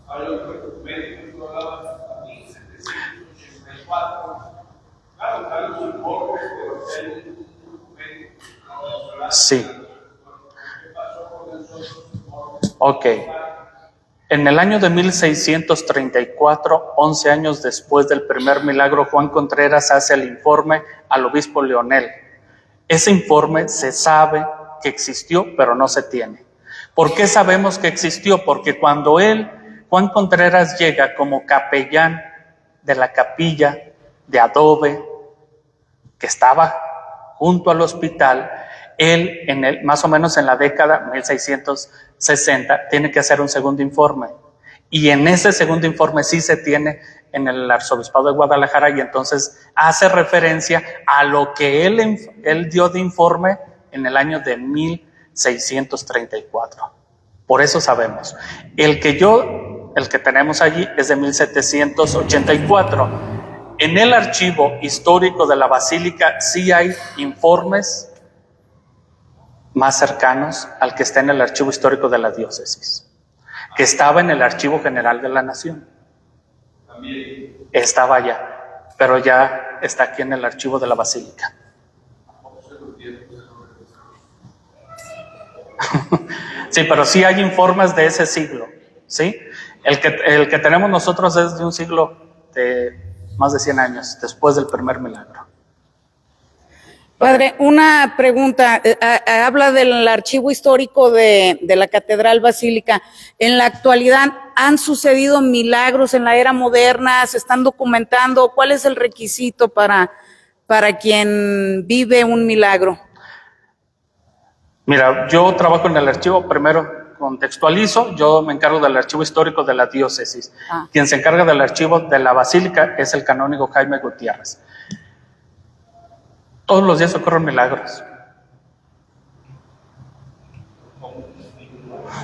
a los médicos lo hablaban hasta 1784? Claro, están los informes, pero hay un documento. Sí. Ok. En el año de 1634, 11 años después del primer milagro, Juan Contreras hace el informe al obispo Leonel. Ese informe se sabe que existió, pero no se tiene. ¿Por qué sabemos que existió? Porque cuando Juan Contreras, llega como capellán de la capilla de adobe que estaba junto al hospital, él, más o menos en la década 1660, tiene que hacer un segundo informe. Y en ese segundo informe sí se tiene en el arzobispado de Guadalajara, y entonces hace referencia a lo que él dio de informe en el año de 1634. Por eso sabemos. El que tenemos allí es de 1784. En el archivo histórico de la Basílica sí hay informes más cercanos al que está en el archivo histórico de la diócesis, que estaba en el Archivo General de la Nación. También. Estaba allá, pero ya está aquí en el archivo de la Basílica. Sí, pero sí hay informes de ese siglo, ¿sí? El que tenemos nosotros es de un siglo de más de 100 años, después del primer milagro. Padre, una pregunta. Habla del archivo histórico de la Catedral Basílica. En la actualidad, ¿han sucedido milagros en la era moderna? ¿Se están documentando? ¿Cuál es el requisito para quien vive un milagro? Mira, yo trabajo en el archivo, primero contextualizo, yo me encargo del archivo histórico de la diócesis. Quien se encarga del archivo de la Basílica es el canónigo Jaime Gutiérrez. Todos los días ocurren milagros.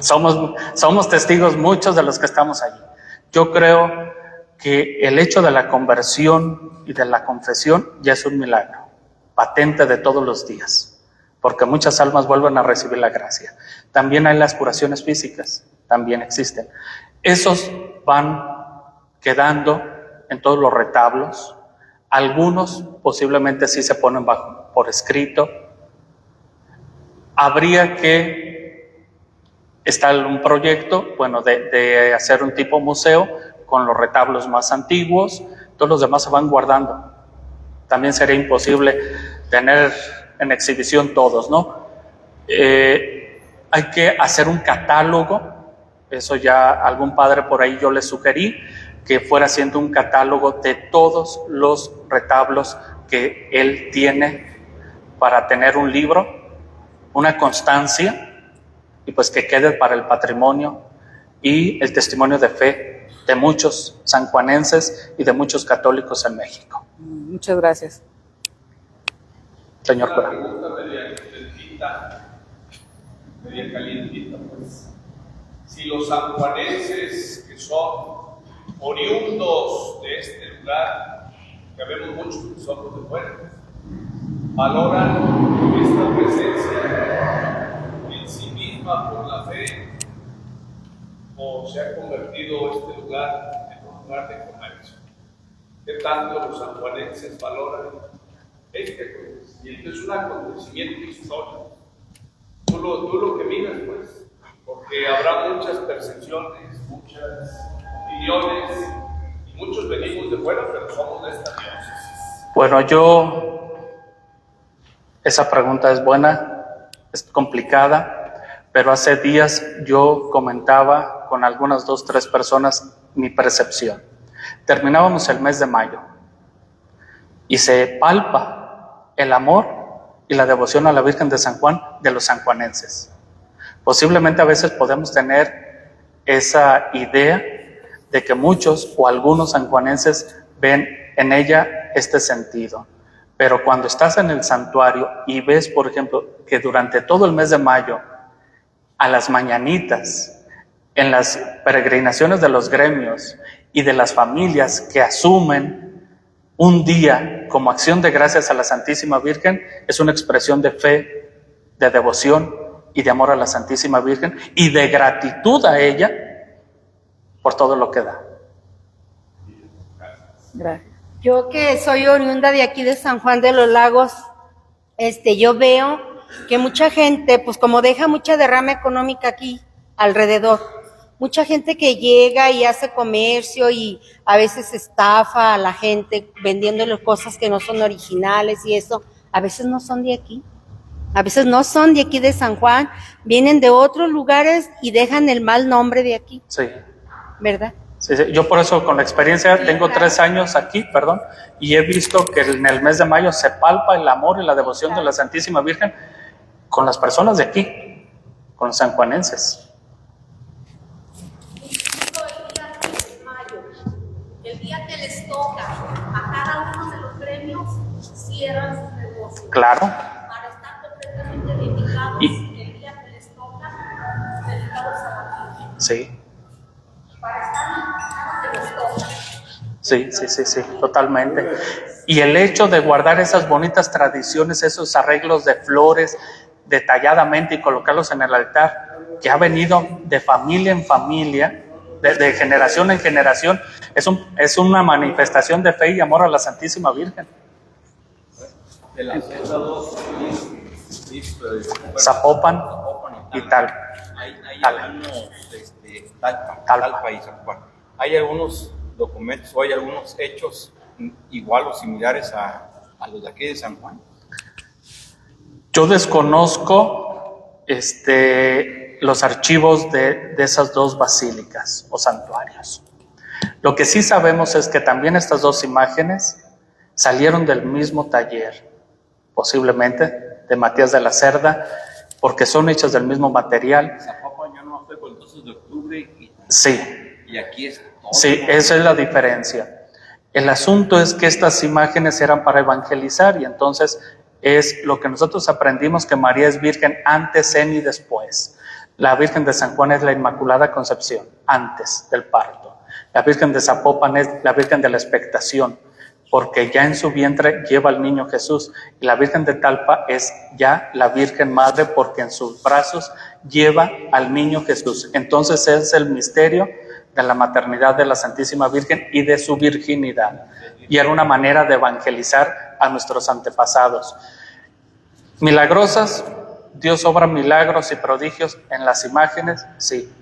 Somos testigos muchos de los que estamos allí. Yo creo que el hecho de la conversión y de la confesión ya es un milagro, patente de todos los días, porque muchas almas vuelven a recibir la gracia. También hay las curaciones físicas, también existen. Esos van quedando en todos los retablos. Algunos posiblemente sí se ponen por escrito. Habría que estar un proyecto, bueno, de hacer un tipo museo con los retablos más antiguos. Todos los demás se van guardando. También sería imposible tener en exhibición todos, ¿no? Hay que hacer un catálogo. Eso ya algún padre por ahí yo le sugerí, que fuera haciendo un catálogo de todos los retablos que él tiene para tener un libro, una constancia, y pues que quede para el patrimonio y el testimonio de fe de muchos sanjuanenses y de muchos católicos en México. Muchas gracias. Señor cura. Una pregunta media calientita, pues. Si los sanjuanenses que son oriundos de este lugar, que vemos muchos que somos de fuera, valoran esta presencia en sí misma por la fe, o se ha convertido este lugar en un lugar de comercio. ¿Qué tanto los sanjuanenses valoran este acontecimiento? Es un acontecimiento histórico. Tú lo que miras, pues, porque habrá muchas percepciones, muchas opiniones, y muchos venimos de fuera, pero somos de esta diócesis. Bueno, esa pregunta es buena, es complicada, pero hace días yo comentaba con algunas 2, 3 personas mi percepción. Terminábamos el mes de mayo y se palpa el amor y la devoción a la Virgen de San Juan de los sanjuanenses. Posiblemente a veces podemos tener esa idea de que muchos o algunos sanjuanenses ven en ella este sentido. Pero cuando estás en el santuario y ves, por ejemplo, que durante todo el mes de mayo, a las mañanitas, en las peregrinaciones de los gremios y de las familias que asumen un día como acción de gracias a la Santísima Virgen, es una expresión de fe, de devoción y de amor a la Santísima Virgen y de gratitud a ella por todo lo que da. Gracias. Yo que soy oriunda de aquí de San Juan de los Lagos, yo veo que mucha gente, pues como deja mucha derrama económica aquí alrededor, mucha gente que llega y hace comercio y a veces estafa a la gente vendiéndole cosas que no son originales y eso, a veces no son de aquí. A veces no son de aquí de San Juan, vienen de otros lugares y dejan el mal nombre de aquí. Sí. ¿Verdad? Sí, yo por eso con la experiencia tengo 3 años aquí, y he visto que en el mes de mayo se palpa el amor y la devoción de la Santísima Virgen con las personas de aquí, con los sanjuanenses. El día que les toca a cada uno de los gremios, cierran sus negocios. Claro. Para estar completamente dedicados el día que les toca, dedicados a la Virgen. Sí. Para estar donde les toca. Sí, totalmente. Y el hecho de guardar esas bonitas tradiciones, esos arreglos de flores detalladamente y colocarlos en el altar, que ha venido de familia en familia, de generación en generación, es una manifestación de fe y amor a la Santísima Virgen. De las otras dos, Zapopan y Talpa. Hay algunos, Talpa y San Juan. Hay algunos documentos o hay algunos hechos igual o similares a los de aquí de San Juan. Yo desconozco los archivos de esas dos basílicas o santuarios. Lo que sí sabemos es que también estas dos imágenes salieron del mismo taller, posiblemente de Matías de la Cerda, porque son hechas del mismo material. Zapopan yo no fue con el 12 de octubre Sí. y aquí es todo. Sí, esa es la diferencia. El asunto es que estas imágenes eran para evangelizar y entonces es lo que nosotros aprendimos, que María es virgen antes, en y después. La Virgen de San Juan es la Inmaculada Concepción, antes del parto. La Virgen de Zapopan es la Virgen de la expectación, porque ya en su vientre lleva al niño Jesús. Y la Virgen de Talpa es ya la Virgen Madre, porque en sus brazos lleva al niño Jesús. Entonces es el misterio de la maternidad de la Santísima Virgen y de su virginidad. Y era una manera de evangelizar a nuestros antepasados. Milagrosas, Dios obra milagros y prodigios en las imágenes, sí.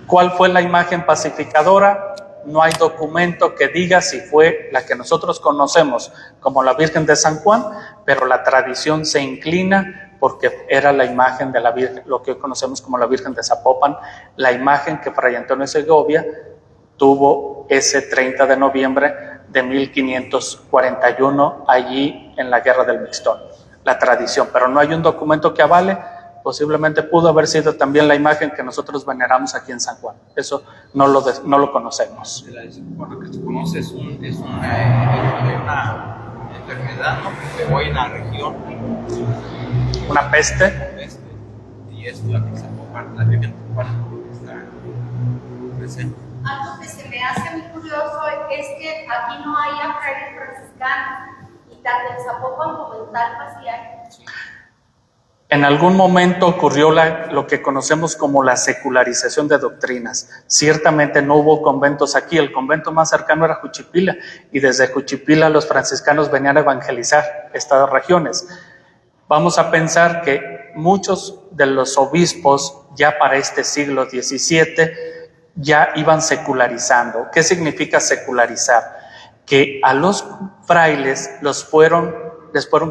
¿Cuál fue la imagen pacificadora? No hay documento que diga si fue la que nosotros conocemos como la Virgen de San Juan, pero la tradición se inclina porque era la imagen de la Virgen, lo que hoy conocemos como la Virgen de Zapopan, la imagen que Fray Antonio Segovia tuvo ese 30 de noviembre de 1541 allí en la Guerra del Mixtón, la tradición, pero no hay un documento que avale. Posiblemente pudo haber sido también la imagen que nosotros veneramos aquí en San Juan. Eso no lo conocemos. Por lo que se conoce es una enfermedad, ¿no? Que pegó en la región. Una peste. Y es la que se comparte, la Virgen está presente. Algo que se me hace muy curioso es que aquí no hay frailes franciscanos, y tanto en Zapopan como en Talpa sí hay. En algún momento ocurrió lo que conocemos como la secularización de doctrinas. Ciertamente no hubo conventos aquí, el convento más cercano era Juchipila, y desde Juchipila los franciscanos venían a evangelizar estas regiones. Vamos a pensar que muchos de los obispos ya para este siglo XVII ya iban secularizando. ¿Qué significa secularizar? Que a los frailes les fueron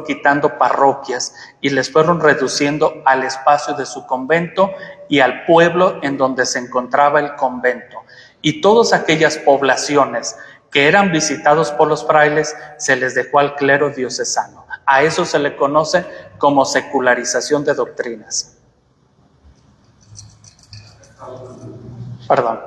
quitando parroquias y les fueron reduciendo al espacio de su convento y al pueblo en donde se encontraba el convento. Y todas aquellas poblaciones que eran visitados por los frailes se les dejó al clero diocesano. A eso se le conoce como secularización de doctrinas. Perdón.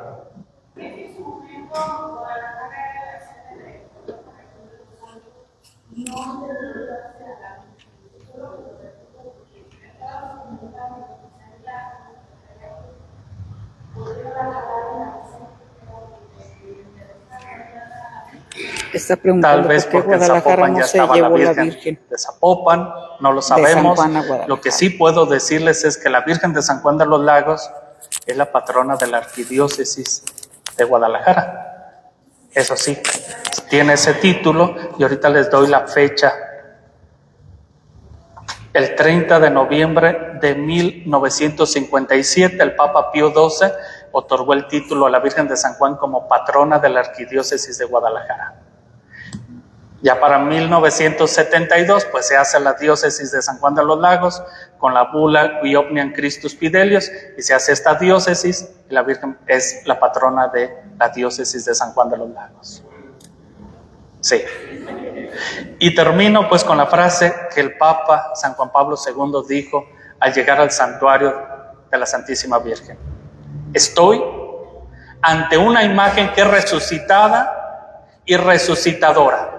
Está preguntando Tal vez por qué porque en Guadalajara Zapopan no ya se estaba la llevó la Virgen Virgen de Zapopan, no lo de San sabemos. Juan a Guadalajara. Lo que sí puedo decirles es que la Virgen de San Juan de los Lagos es la patrona de la arquidiócesis de Guadalajara. Eso sí, tiene ese título y ahorita les doy la fecha. El 30 de noviembre de 1957, el Papa Pío XII otorgó el título a la Virgen de San Juan como patrona de la arquidiócesis de Guadalajara. Ya para 1972, pues se hace la diócesis de San Juan de los Lagos con la bula Qui Omnium Christus Fidelius, y se hace esta diócesis y la Virgen es la patrona de la diócesis de San Juan de los Lagos. Sí. Y termino pues con la frase que el Papa San Juan Pablo II dijo al llegar al santuario de la Santísima Virgen. Estoy ante una imagen que es resucitada y resucitadora.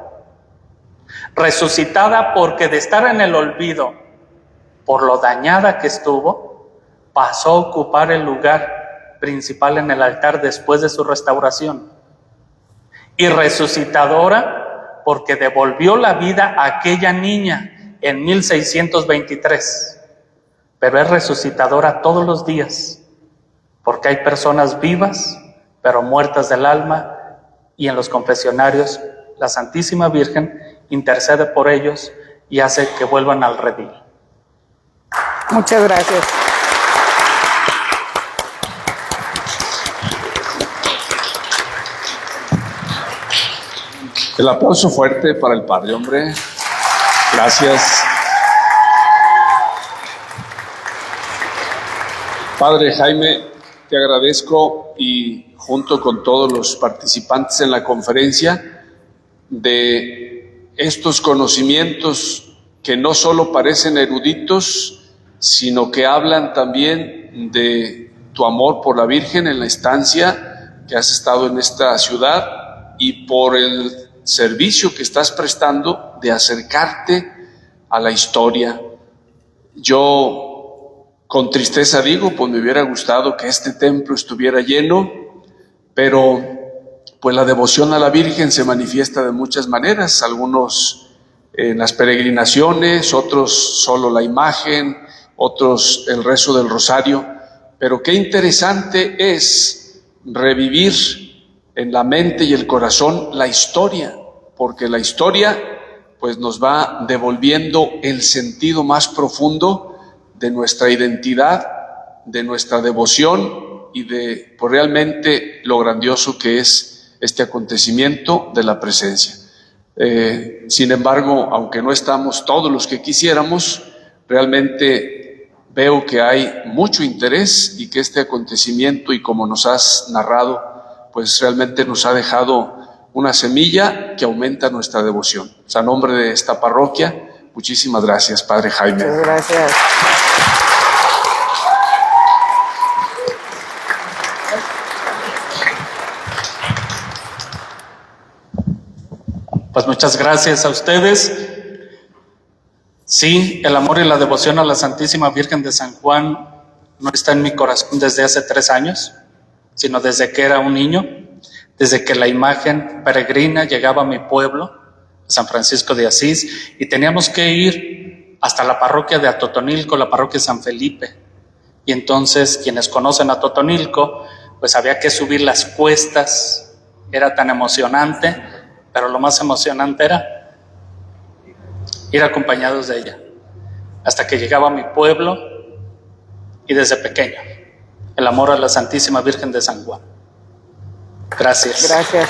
Resucitada porque de estar en el olvido por lo dañada que estuvo, pasó a ocupar el lugar principal en el altar después de su restauración. Y resucitadora porque devolvió la vida a aquella niña en 1623. Pero es resucitadora todos los días, porque hay personas vivas, pero muertas del alma, y en los confesionarios la Santísima Virgen intercede por ellos y hace que vuelvan al redil. Muchas gracias. El aplauso fuerte para el padre, hombre. Gracias. Padre Jaime, te agradezco y junto con todos los participantes en la conferencia de estos conocimientos que no solo parecen eruditos, sino que hablan también de tu amor por la Virgen en la estancia que has estado en esta ciudad y por el servicio que estás prestando de acercarte a la historia. Yo con tristeza digo, pues me hubiera gustado que este templo estuviera lleno, pero pues la devoción a la Virgen se manifiesta de muchas maneras, algunos en las peregrinaciones, otros solo la imagen, otros el rezo del rosario, pero qué interesante es revivir en la mente y el corazón la historia, porque la historia pues nos va devolviendo el sentido más profundo de nuestra identidad, de nuestra devoción y de pues, realmente lo grandioso que es este acontecimiento de la presencia. Sin embargo, aunque no estamos todos los que quisiéramos, realmente veo que hay mucho interés y que este acontecimiento, y como nos has narrado, pues realmente nos ha dejado una semilla que aumenta nuestra devoción. O sea, a nombre de esta parroquia, muchísimas gracias, Padre Jaime. Muchas gracias. Pues muchas gracias a ustedes. Sí, el amor y la devoción a la Santísima Virgen de San Juan no está en mi corazón desde hace 3 años, sino desde que era un niño, desde que la imagen peregrina llegaba a mi pueblo, San Francisco de Asís, y teníamos que ir hasta la parroquia de Atotonilco, la parroquia de San Felipe. Y entonces, quienes conocen a Atotonilco, pues había que subir las cuestas, era tan emocionante, pero lo más emocionante era ir acompañados de ella, hasta que llegaba a mi pueblo y desde pequeño, el amor a la Santísima Virgen de San Juan. Gracias. Gracias.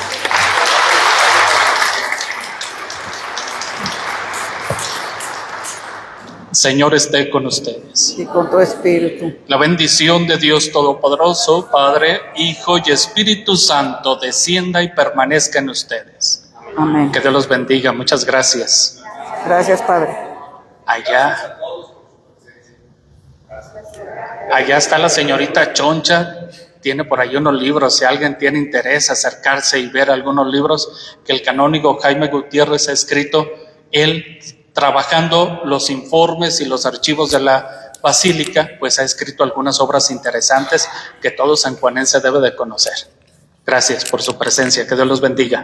Señor esté con ustedes. Y con tu espíritu. La bendición de Dios Todopoderoso, Padre, Hijo y Espíritu Santo, descienda y permanezca en ustedes. Amén. Que Dios los bendiga. Muchas gracias. Gracias, Padre. Allá está la señorita Choncha. Tiene por ahí unos libros. Si alguien tiene interés, acercarse y ver algunos libros que el canónigo Jaime Gutiérrez ha escrito, él trabajando los informes y los archivos de la Basílica, pues ha escrito algunas obras interesantes que todo sanjuanense debe de conocer. Gracias por su presencia. Que Dios los bendiga.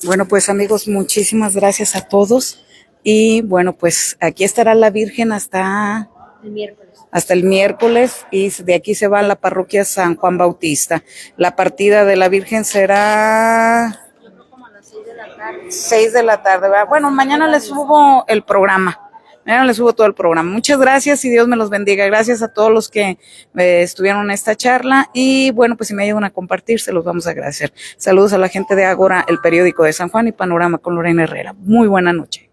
Bueno, pues amigos, muchísimas gracias a todos. Y bueno, pues aquí estará la Virgen hasta el miércoles, y de aquí se va a la parroquia San Juan Bautista. La partida de la Virgen será 6 de la tarde, ¿verdad? Bueno, mañana les subo el programa. Mañana les subo todo el programa. Muchas gracias y Dios me los bendiga. Gracias a todos los que estuvieron en esta charla. Y bueno, pues si me ayudan a compartir, se los vamos a agradecer. Saludos a la gente de Ágora, el periódico de San Juan, y Panorama con Lorena Herrera. Muy buena noche.